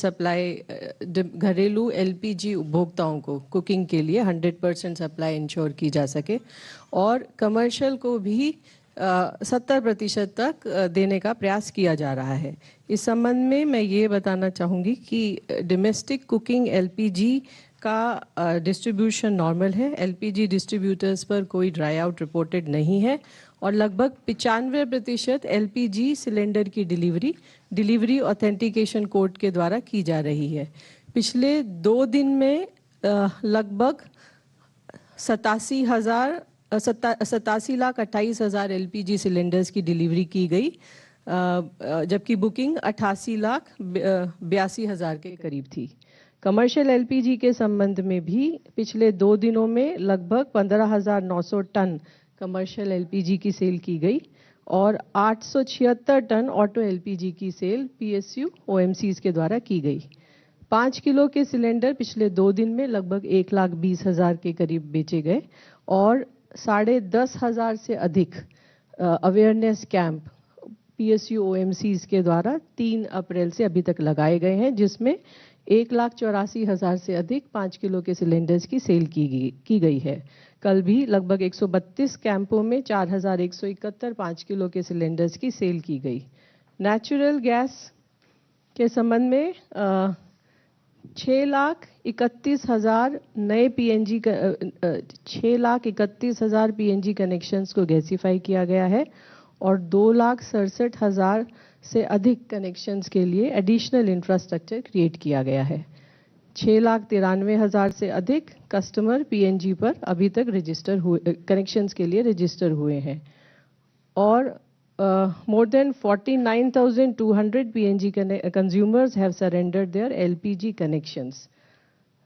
Supply घरेलू LPG उपभोक्ताओं को कुकिंग के लिए 100% सप्लाई इंश्योर की जा सके और कमर्शियल को भी 70% तक देने का प्रयास किया जा रहा है। इस संबंध में मैं ये बताना चाहूँगी कि डोमेस्टिक कुकिंग एलपीजी का डिस्ट्रीब्यूशन नॉर्मल है। एलपीजी डिस्ट्रीब्यूटर्स पर कोई ड्राई आउट रिपोर्टेड नहीं है और लगभग 95% एलपीजी सिलेंडर की डिलीवरी ऑथेंटिकेशन कोड के द्वारा की जा रही है। पिछले 2 दिन में लगभग 87,28,000 एलपीजी सिलेंडर्स की डिलीवरी की गई, जबकि बुकिंग 88,82,000 के करीब थी। कमर्शियल एलपीजी के संबंध में भी पिछले 2 दिनों में लगभग 15,900 टन कमर्शियल एलपीजी की सेल की गई और 876 टन ऑटो एलपीजी की सेल पीएसयू ओएमसीज के द्वारा की गई। 5 किलो के सिलेंडर पिछले 2 दिन में लगभग 1,20,000 के करीब बेचे गए और 10,500 से अधिक अवेयरनेस कैंप पीएसयू ओएमसीज के द्वारा 3 अप्रैल से अभी तक लगाए गए हैं, जिसमें 1,84,000 से अधिक 5 किलो के सिलेंडर्स की सेल की गई है। कल भी लगभग 132 कैंपों में 4,171 5 किलो के सिलेंडर्स की सेल की गई। नेचुरल गैस के संबंध में 6,31,000 नए पीएनजी 6,31,000 पीएनजी कनेक्शंस को गैसीफाई किया गया है और 2,67,000 से अधिक कनेक्शंस के लिए एडिशनल इंफ्रास्ट्रक्चर क्रिएट किया गया है। 6,93,000 से अधिक कस्टमर पीएनजी पर अभी तक रजिस्टर हुए कनेक्शंस के लिए रजिस्टर हुए हैं और more than 49,200 PNG consumers have surrendered their LPG connections.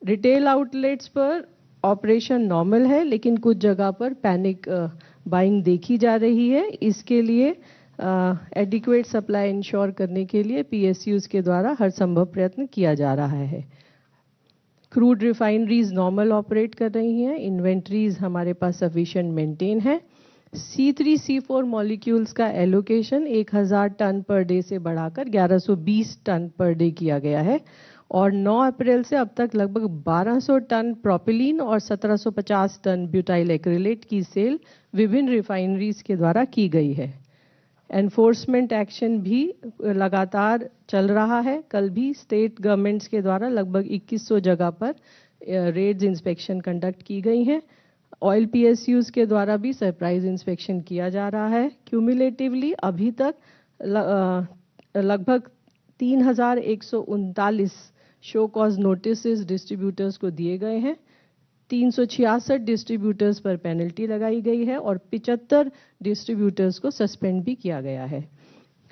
Retail outlets पर ऑपरेशन नॉर्मल है, लेकिन कुछ जगह पर पैनिक बाइंग देखी जा रही है। इसके लिए एडिक्वेट सप्लाई इंश्योर करने के लिए पीएसयूज के द्वारा हर संभव प्रयत्न किया जा रहा है। क्रूड रिफाइनरीज नॉर्मल ऑपरेट कर रही हैं, इन्वेंट्रीज हमारे पास सफिशिएंट मेंटेन है। C3 C4 मॉलिक्यूल्स का एलोकेशन 1,000 टन पर डे से बढ़ाकर 1,120 टन पर डे किया गया है और 9 अप्रैल से अब तक लगभग 1,200 टन प्रोपिलीन और 1,750 टन ब्यूटाइल एक्रिलेट की सेल विभिन्न रिफाइनरीज के द्वारा की गई है। एनफोर्समेंट एक्शन भी लगातार चल रहा है। कल भी स्टेट गवर्नमेंट्स के द्वारा लगभग 2,100 जगह पर रेड्स इंस्पेक्शन कंडक्ट की गई हैं। ऑयल पीएसयूज के द्वारा भी सरप्राइज इंस्पेक्शन किया जा रहा है। क्यूमुलेटिवली अभी तक लगभग 3,139 शो कॉज नोटिसेस डिस्ट्रीब्यूटर्स को दिए गए हैं। 366 डिस्ट्रीब्यूटर्स पर पेनल्टी लगाई गई है और 75 डिस्ट्रीब्यूटर्स को सस्पेंड भी किया गया है।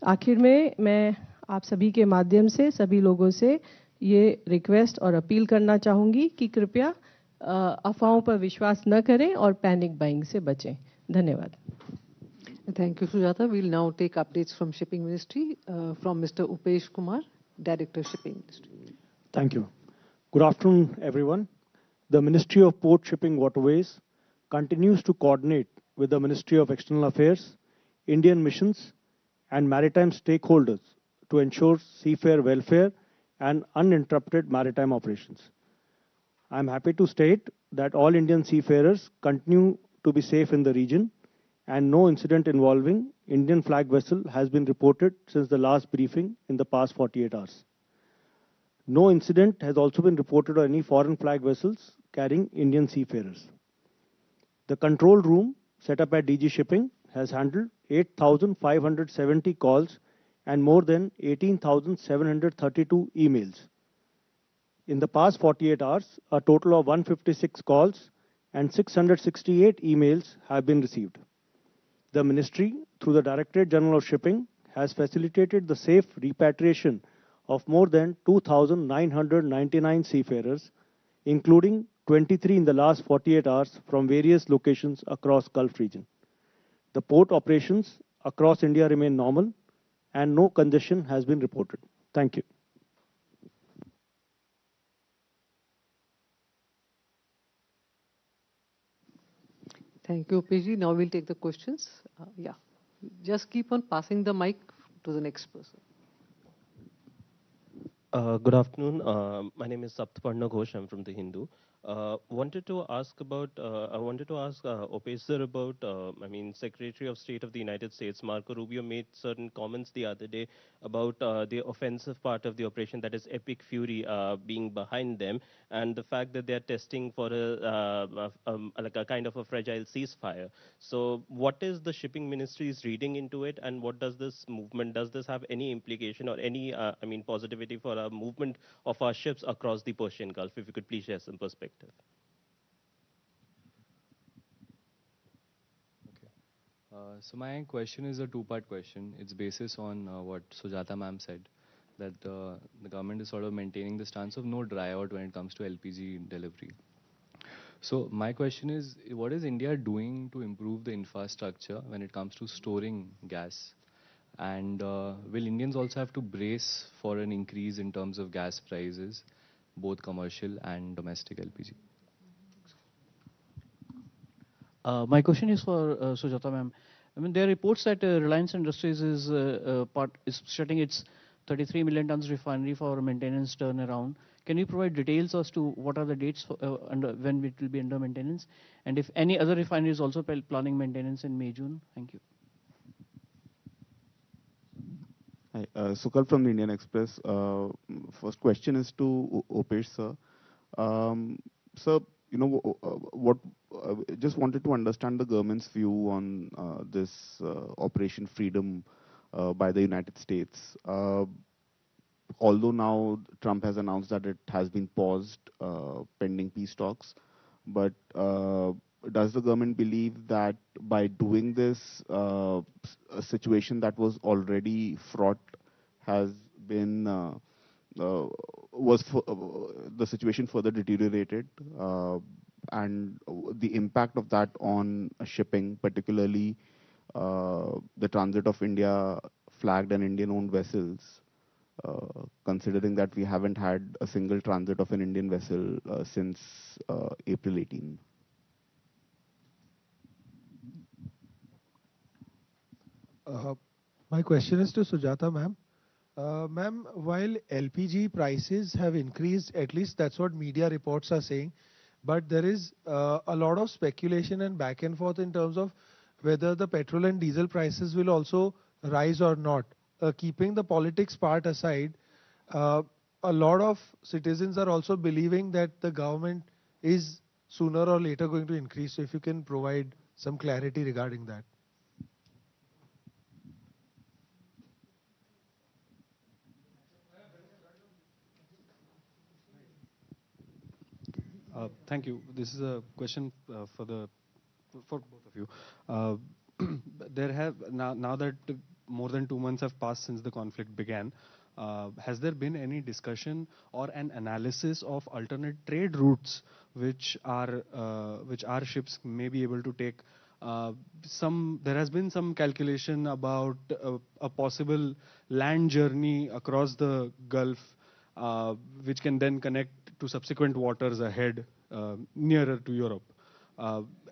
आखिर में मैं आप सभी के माध्यम से सभी लोगों से ये रिक्वेस्ट और अपील करना चाहूँगी कि कृपया अफवाहों पर विश्वास न करें और पैनिक बाइंग से बचें। धन्यवाद। Thank you, Sujata. We'll now take updates from Shipping Ministry from Mr. Upesh Kumar, Director Shipping Ministry. Thank you. Good afternoon, everyone. The Ministry of Port Shipping Waterways continues to coordinate with the Ministry of External Affairs, Indian missions, and maritime stakeholders to ensure seafarer welfare and uninterrupted maritime operations. I am happy to state that all Indian seafarers continue to be safe in the region and no incident involving Indian flag vessel has been reported since the last briefing in the past 48 hours. No incident has also been reported on any foreign flag vessels carrying Indian seafarers. The control room set up at DG Shipping has handled 8,570 calls and more than 18,732 emails. In the past 48 hours, a total of 156 calls and 668 emails have been received. The Ministry, through the Directorate General of Shipping, has facilitated the safe repatriation of more than 2,999 seafarers, including 23 in the last 48 hours from various locations across Gulf region. The port operations across India remain normal and no congestion has been reported. Thank you. Thank you, Upesh. Now we'll take the questions. Yeah, just keep on passing the mic to the next person. Good afternoon. My name is Saptaparna Ghosh. I'm from the Hindu. Wanted to ask about. I wanted to ask Opesh sir about. Secretary of State of the United States Marco Rubio made certain comments the other day about the offensive part of the operation, that is Epic Fury, being behind them, and the fact that they are testing for like a kind of a fragile ceasefire. So, what is the shipping ministry's reading into it, and what does this movement? Does this have any implication or any, positivity for a movement of our ships across the Persian Gulf? If you could please share some perspective. Okay. So my question is a two-part question. It's basis on what Sujata ma'am said, that the government is sort of maintaining the stance of no dry out when it comes to LPG delivery. So my question is, what is India doing to improve the infrastructure when it comes to storing gas? And will Indians also have to brace for an increase in terms of gas prices, both commercial and domestic LPG? My question is for Sujata ma'am. I mean, there are reports that Reliance Industries is shutting its 33 million tons refinery for maintenance turnaround. Can you provide details as to what are the dates for, when it will be under maintenance, and if any other refinery is also planning maintenance in May, June? Thank you. Hi, Sukal from the Indian Express. First question is to Opesh sir. Sir, you know, just wanted to understand the government's view on this Operation Freedom by the United States. Although now Trump has announced that it has been paused pending peace talks, but does the government believe that by doing this, a situation that was already fraught has been the situation further deteriorated, and the impact of that on shipping, particularly the transit of India flagged and Indian-owned vessels, considering that we haven't had a single transit of an Indian vessel since April 18. My question is to Sujata ma'am. Ma'am, while LPG prices have increased, at least that's what media reports are saying, but there is a lot of speculation and back and forth in terms of whether the petrol and diesel prices will also rise or not. Keeping the politics part aside, a lot of citizens are also believing that the government is sooner or later going to increase. So if you can provide some clarity regarding that. Thank you. This is a question for both of you. There have now that more than 2 months have passed since the conflict began, has there been any discussion or an analysis of alternate trade routes which our ships may be able to take? There has been some calculation about a possible land journey across the Gulf, which can then connect to subsequent waters ahead, nearer to Europe.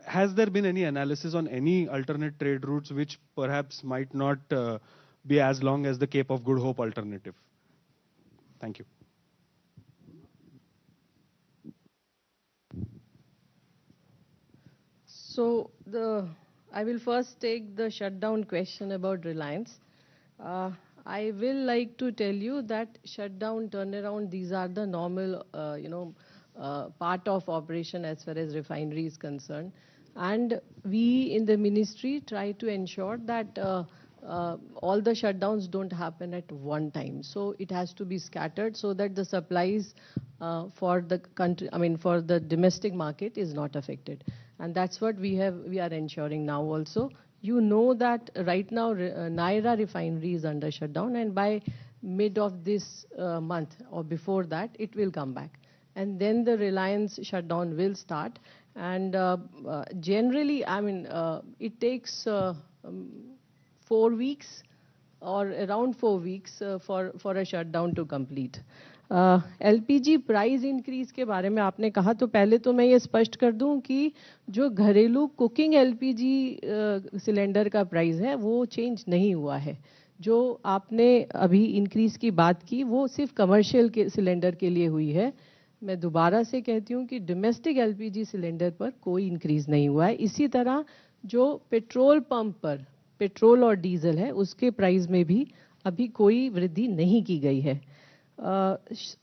Has there been any analysis on any alternate trade routes which perhaps might not be as long as the Cape of Good Hope alternative? Thank you. So I will first take the shutdown question about Reliance. I will like to tell you that shutdown, turnaround, these are the normal, part of operation as far as refinery is concerned. And we in the ministry try to ensure that all the shutdowns don't happen at one time. So it has to be scattered so that the supplies for the country, for the domestic market is not affected. And that's what we are ensuring now also. You know that right now Naira refinery is under shutdown, and by mid of this month or before that, it will come back. And then the Reliance shutdown will start. And generally, it takes 4 weeks or around 4 weeks for a shutdown to complete. LPG price increase के बारे में आपने कहा, तो पहले तो मैं ये स्पष्ट कर दूं कि जो घरेलू कुकिंग LPG सिलेंडर का प्राइस है वो चेंज नहीं हुआ है. जो आपने अभी इंक्रीज की बात की वो सिर्फ कमर्शियल के सिलेंडर के लिए हुई है। मैं दोबारा से कहती हूँ कि डोमेस्टिक एलपीजी सिलेंडर पर कोई इंक्रीज नहीं हुआ है। इसी तरह जो पेट्रोल पंप पर पेट्रोल और डीजल है उसके प्राइस में भी अभी कोई वृद्धि नहीं की गई है।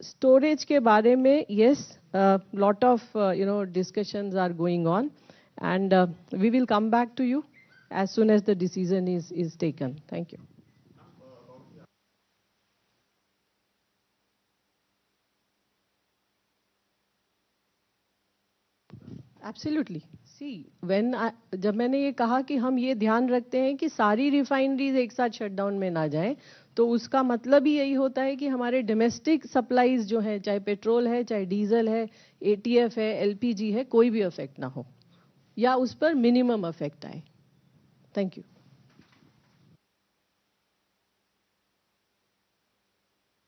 स्टोरेज के बारे में yes, lot of discussions are going on and we will come back to you as soon as the decision is taken. Thank you. Absolutely. See, जब मैंने ये कहा कि हम ये ध्यान रखते हैं कि सारी रिफाइनरीज एक साथ शटडाउन में ना जाएं, तो उसका मतलब ही यही होता है कि हमारे डोमेस्टिक सप्लाईज जो है, चाहे पेट्रोल है, चाहे डीजल है, एटीएफ है, एलपीजी है, कोई भी अफेक्ट ना हो या उस पर मिनिमम अफेक्ट आए। Thank you.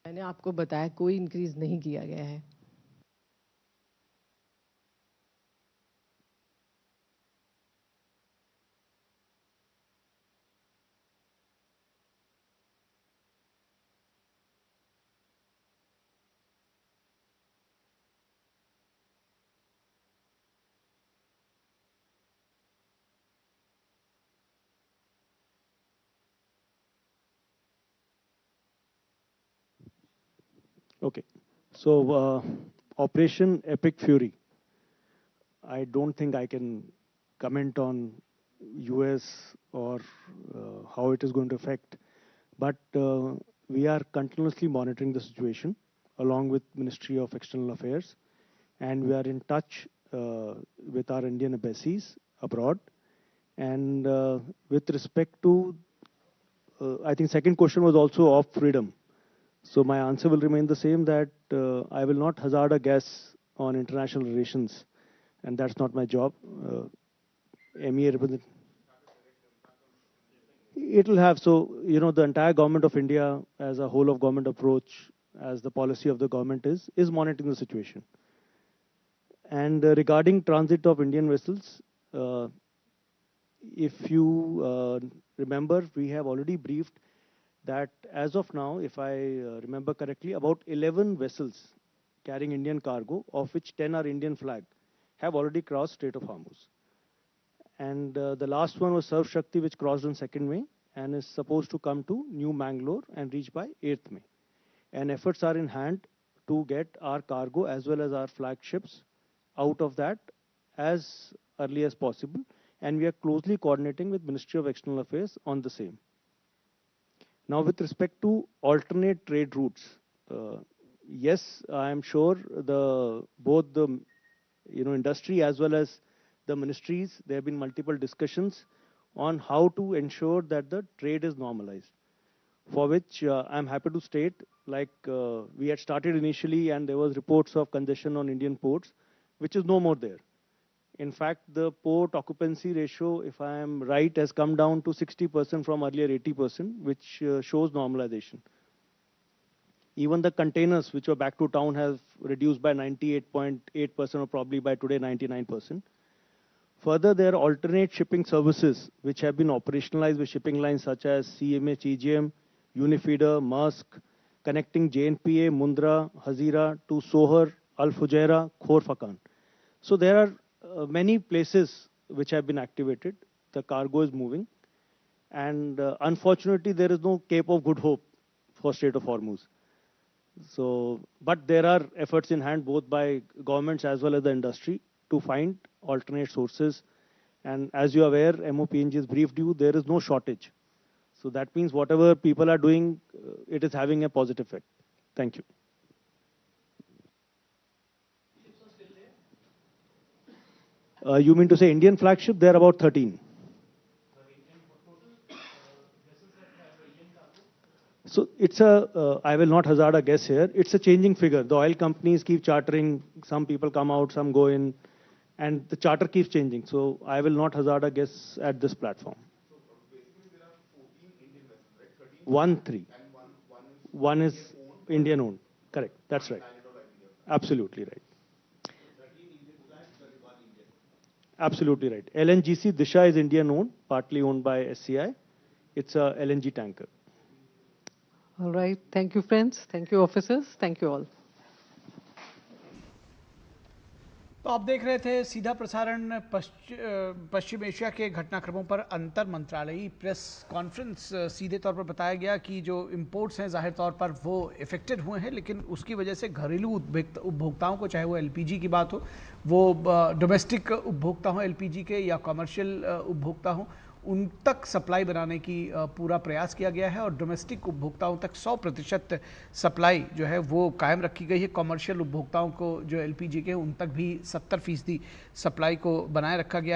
मैंने आपको बताया कोई इंक्रीज नहीं किया गया है। Okay. So, Operation Epic Fury. I don't think I can comment on US or how it is going to affect, but we are continuously monitoring the situation along with Ministry of External Affairs, and we are in touch with our Indian embassies abroad. And with respect to, I think second question was also of freedom. So my answer will remain the same, that I will not hazard a guess on international relations, and that's not my job. MEA represent. It will have, so, the entire government of India as a whole of government approach, as the policy of the government is monitoring the situation. And regarding transit of Indian vessels, if you remember, we have already briefed that as of now, if I remember correctly, about 11 vessels carrying Indian cargo, of which 10 are Indian flagged, have already crossed Strait of Hormuz. And the last one was Sarv Shakti, which crossed on 2nd May and is supposed to come to New Mangalore and reach by 8th May. And efforts are in hand to get our cargo as well as our flagships out of that as early as possible. And we are closely coordinating with Ministry of External Affairs on the same. Now, with respect to alternate trade routes, yes, I am sure both the industry as well as the ministries, there have been multiple discussions on how to ensure that the trade is normalized. For which I'm happy to state, like we had started initially, and there was reports of congestion on Indian ports, which is no more there. In fact, the port occupancy ratio, if I am right, has come down to 60% from earlier 80%, which shows normalization. Even the containers which were back to town have reduced by 98.8%, or probably by today 99%. Further, there are alternate shipping services which have been operationalized with shipping lines such as CMH, EGM, Unifeeder, Maersk, connecting JNPA, Mundra, Hazira to Sohar, Al Fujairah, Khor Fakkan. So there are many places which have been activated. The cargo is moving. And unfortunately, there is no Cape of Good Hope for Strait of Hormuz. So, but there are efforts in hand both by governments as well as the industry to find alternate sources. And as you are aware, MOPNG has briefed you, there is no shortage. So that means whatever people are doing, it is having a positive effect. Thank you. You mean to say Indian flagship? There are about 13. So it's I will not hazard a guess here. It's a changing figure. The oil companies keep chartering. Some people come out, some go in, and the charter keeps changing. So I will not hazard a guess at this platform. So basically there are 14 Indian vessels, right? 13. One is Indian owned. Correct. That's right. Absolutely right. Absolutely right. LNGC Disha is Indian owned, partly owned by SCI. It's a LNG tanker. All right. Thank you, friends. Thank you, officers. Thank you all. तो आप देख रहे थे सीधा प्रसारण पश्चिम Asia के घटनाक्रमों पर अंतर मंत्रालयी प्रेस कॉन्फ्रेंस। सीधे तौर पर बताया गया कि जो इंपोर्ट्स हैं जाहिर तौर पर वो इफेक्टेड हुए हैं, लेकिन उसकी वजह से घरेलू उपभोक्ताओं को, चाहे वो एलपीजी की बात हो, वो डोमेस्टिक उपभोक्ता हो एलपीजी के या कमर्शियल उपभोक्ता हो, उन तक सप्लाई बनाने की पूरा प्रयास किया गया है और डोमेस्टिक उपभोक्ताओं तक 100% सप्लाई जो है वो कायम रखी गई है। कमर्शियल उपभोक्ताओं को जो एलपीजी के उन तक भी 70% सप्लाई को बनाए रखा गया है।